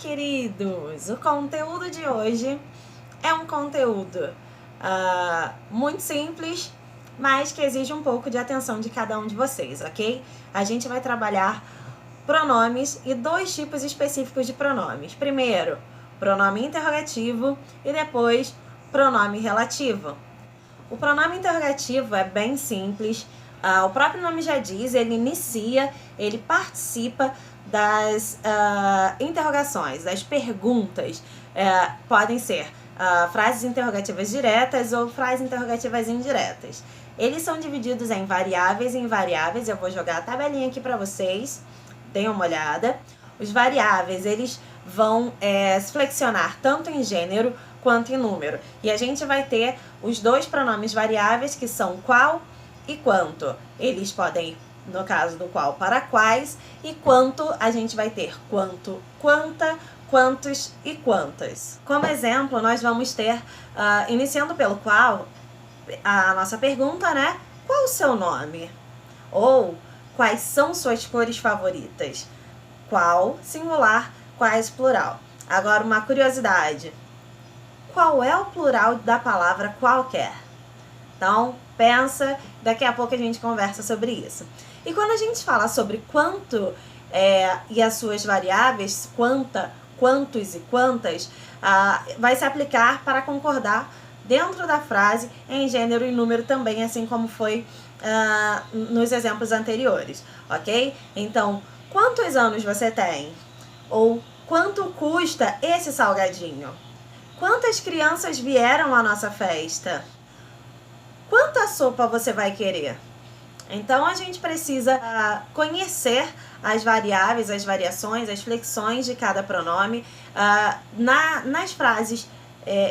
queridos! O conteúdo de hoje é um conteúdo muito simples, mas que exige um pouco de atenção de cada um de vocês, ok? A gente vai trabalhar pronomes e dois tipos específicos de pronomes. Primeiro, pronome interrogativo e depois, pronome relativo. O pronome interrogativo é bem simples, o próprio nome já diz, ele inicia, ele participa das interrogações, das perguntas. Podem ser frases interrogativas diretas ou frases interrogativas indiretas. Eles são divididos em variáveis e invariáveis. Eu vou jogar a tabelinha aqui para vocês, deem uma olhada. Os variáveis, eles vão se flexionar tanto em gênero quanto em número. E a gente vai ter os dois pronomes variáveis, que são qual e quanto. Eles podem ir, no caso do qual, para quais, e quanto a gente vai ter quanto, quanta, quantos e quantas. Como exemplo, nós vamos ter, iniciando pelo qual, a nossa pergunta, né? Qual o seu nome? Ou quais são suas cores favoritas? Qual, singular, quais, plural. Agora, uma curiosidade. Qual é o plural da palavra qualquer? Então, pensa, daqui a pouco a gente conversa sobre isso. E quando a gente fala sobre quanto e as suas variáveis, quanta, quantos e quantas, vai se aplicar para concordar dentro da frase em gênero e número também, assim como foi nos exemplos anteriores, ok? Então, quantos anos você tem? Ou quanto custa esse salgadinho? Quantas crianças vieram à nossa festa? Quanta sopa você vai querer? Então, a gente precisa conhecer as variáveis, as variações, as flexões de cada pronome. Nas frases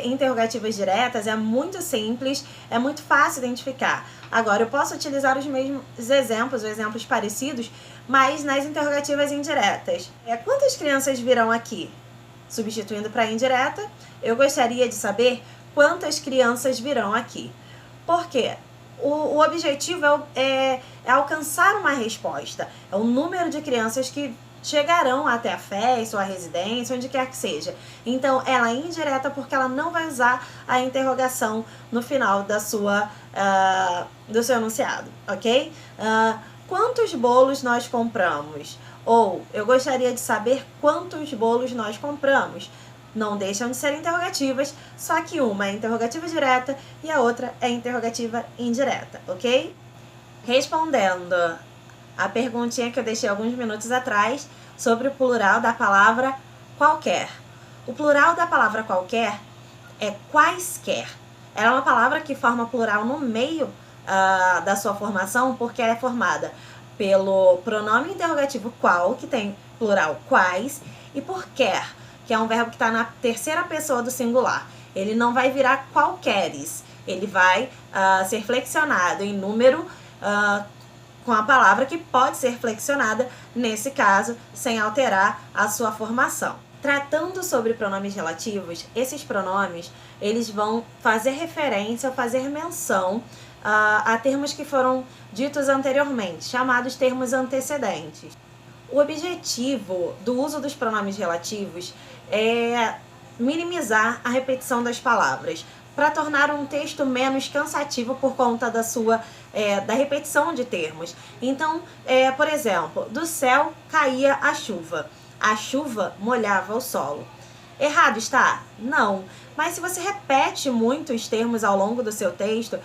interrogativas diretas é muito simples, é muito fácil identificar. Agora, eu posso utilizar os mesmos exemplos, ou exemplos parecidos, mas nas interrogativas indiretas. Quantas crianças virão aqui? Substituindo para indireta, eu gostaria de saber quantas crianças virão aqui. Por quê? O objetivo é alcançar uma resposta. É o número de crianças que chegarão até a festa ou a residência, onde quer que seja. Então, ela é indireta porque ela não vai usar a interrogação no final do seu enunciado, ok? Quantos bolos nós compramos? Ou, eu gostaria de saber quantos bolos nós compramos. Não deixam de ser interrogativas, só que uma é interrogativa direta e a outra é interrogativa indireta, ok? Respondendo a perguntinha que eu deixei alguns minutos atrás sobre o plural da palavra qualquer. O plural da palavra qualquer é quaisquer. Ela é uma palavra que forma plural no meio da sua formação, porque ela é formada pelo pronome interrogativo qual, que tem plural quais, e por quer, que é um verbo que está na terceira pessoa do singular. Ele não vai virar qualqueres, ele vai ser flexionado em número com a palavra que pode ser flexionada, nesse caso, sem alterar a sua formação. Tratando sobre pronomes relativos, esses pronomes eles vão fazer referência ou fazer menção a termos que foram ditos anteriormente, chamados termos antecedentes. O objetivo do uso dos pronomes relativos é minimizar a repetição das palavras, para tornar um texto menos cansativo por conta da repetição de termos. Então, por exemplo, do céu caía a chuva molhava o solo. Errado está? Não. Mas se você repete muitos termos ao longo do seu texto,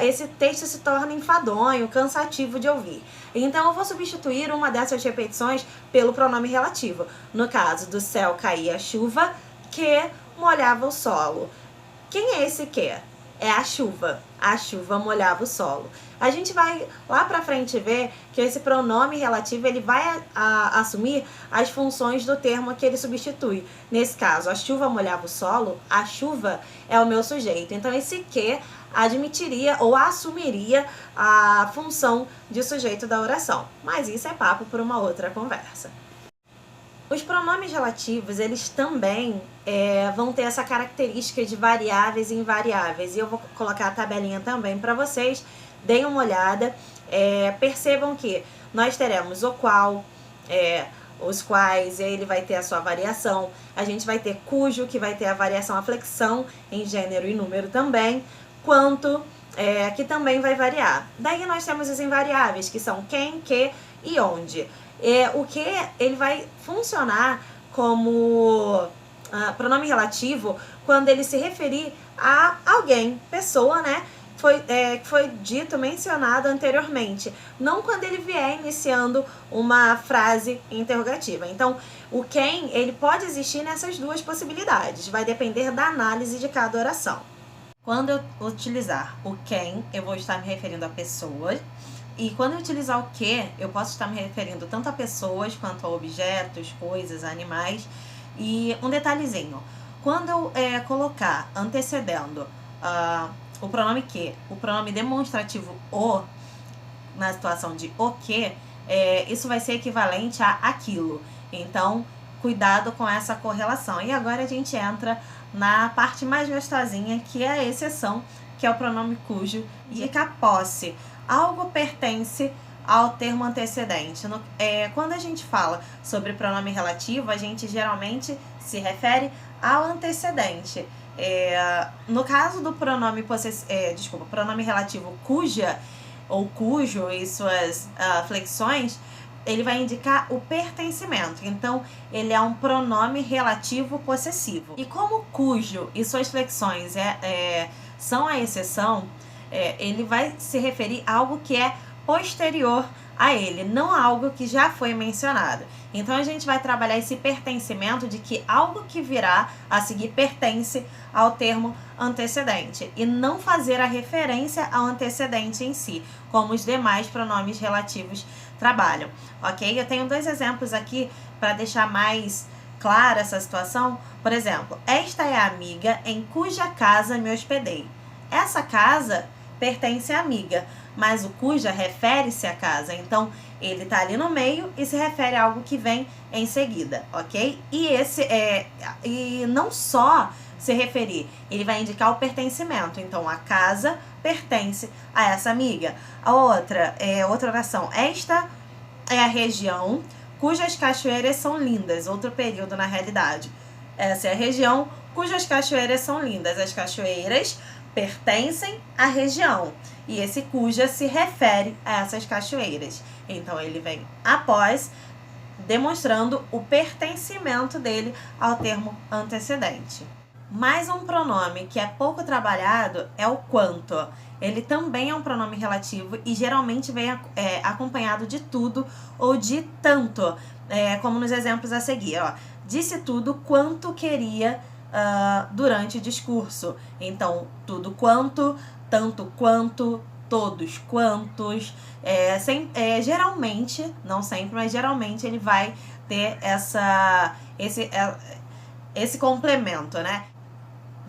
esse texto se torna enfadonho, cansativo de ouvir. Então, eu vou substituir uma dessas repetições pelo pronome relativo. No caso, do céu caía a chuva, que molhava o solo. Quem é esse que? É a chuva. A chuva molhava o solo. A gente vai lá pra frente ver que esse pronome relativo ele vai assumir as funções do termo que ele substitui. Nesse caso, a chuva molhava o solo, a chuva é o meu sujeito. Então, esse que admitiria ou assumiria a função de sujeito da oração. Mas isso é papo por uma outra conversa. Os pronomes relativos, eles também vão ter essa característica de variáveis e invariáveis. E eu vou colocar a tabelinha também para vocês. Deem uma olhada. Percebam que nós teremos o qual, os quais ele vai ter a sua variação. A gente vai ter cujo, que vai ter a variação, a flexão em gênero e número também, quanto, que também vai variar. Daí nós temos os invariáveis, que são quem, que e onde. O que ele vai funcionar como pronome relativo quando ele se referir a alguém, pessoa, né? Que foi dito, mencionado anteriormente, não quando ele vier iniciando uma frase interrogativa. Então, o quem, ele pode existir nessas duas possibilidades, vai depender da análise de cada oração. Quando eu utilizar o quem, eu vou estar me referindo a pessoas, e quando eu utilizar o que, eu posso estar me referindo tanto a pessoas quanto a objetos, coisas, animais. E um detalhezinho, quando eu colocar antecedendo o pronome que, o pronome demonstrativo o, na situação de o que, isso vai ser equivalente a aquilo. Então, cuidado com essa correlação. E agora a gente entra na parte mais gostosinha, que é a exceção, que é o pronome cujo, indica a posse. Algo pertence ao termo antecedente. Quando a gente fala sobre pronome relativo, a gente geralmente se refere ao antecedente. No caso do pronome pronome relativo cuja ou cujo e suas flexões, ele vai indicar o pertencimento. Então, ele é um pronome relativo possessivo. E como cujo e suas flexões são a exceção, ele vai se referir a algo que é posterior a ele, não a algo que já foi mencionado. Então a gente vai trabalhar esse pertencimento de que algo que virá a seguir pertence ao termo antecedente e não fazer a referência ao antecedente em si, como os demais pronomes relativos trabalham, ok? Eu tenho 2 exemplos aqui para deixar mais clara essa situação. Por exemplo, esta é a amiga em cuja casa me hospedei. Essa casa pertence à amiga, mas o cuja refere-se à casa, então ele tá ali no meio e se refere a algo que vem em seguida, ok? E não só se referir, ele vai indicar o pertencimento, então a casa pertence a essa amiga. A outra oração, esta é a região cujas cachoeiras são lindas, outro período na realidade. Essa é a região cujas cachoeiras são lindas, as cachoeiras pertencem à região. E esse cuja se refere a essas cachoeiras. Então, ele vem após, demonstrando o pertencimento dele ao termo antecedente. Mais um pronome que é pouco trabalhado é o quanto. Ele também é um pronome relativo e geralmente vem acompanhado de tudo ou de tanto, como nos exemplos a seguir. Disse tudo quanto queria durante o discurso. Então, tudo quanto, tanto quanto, todos quantos. Geralmente, não sempre, mas geralmente ele vai ter esse complemento, né?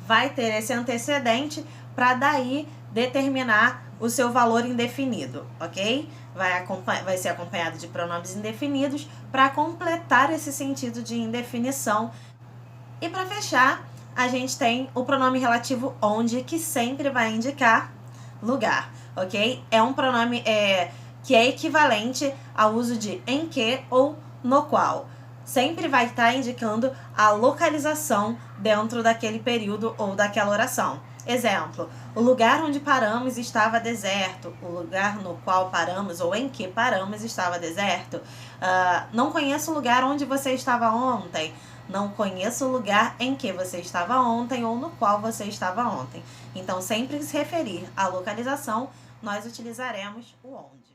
Vai ter esse antecedente para daí determinar o seu valor indefinido, ok? Vai ser acompanhado de pronomes indefinidos para completar esse sentido de indefinição. E para fechar, a gente tem o pronome relativo onde, que sempre vai indicar lugar, ok? É um pronome que é equivalente ao uso de em que ou no qual. Sempre vai estar indicando a localização dentro daquele período ou daquela oração. Exemplo, o lugar onde paramos estava deserto, o lugar no qual paramos ou em que paramos estava deserto. Não conheço o lugar onde você estava ontem. Não conheço o lugar em que você estava ontem ou no qual você estava ontem. Então, sempre se referir à localização, nós utilizaremos o onde.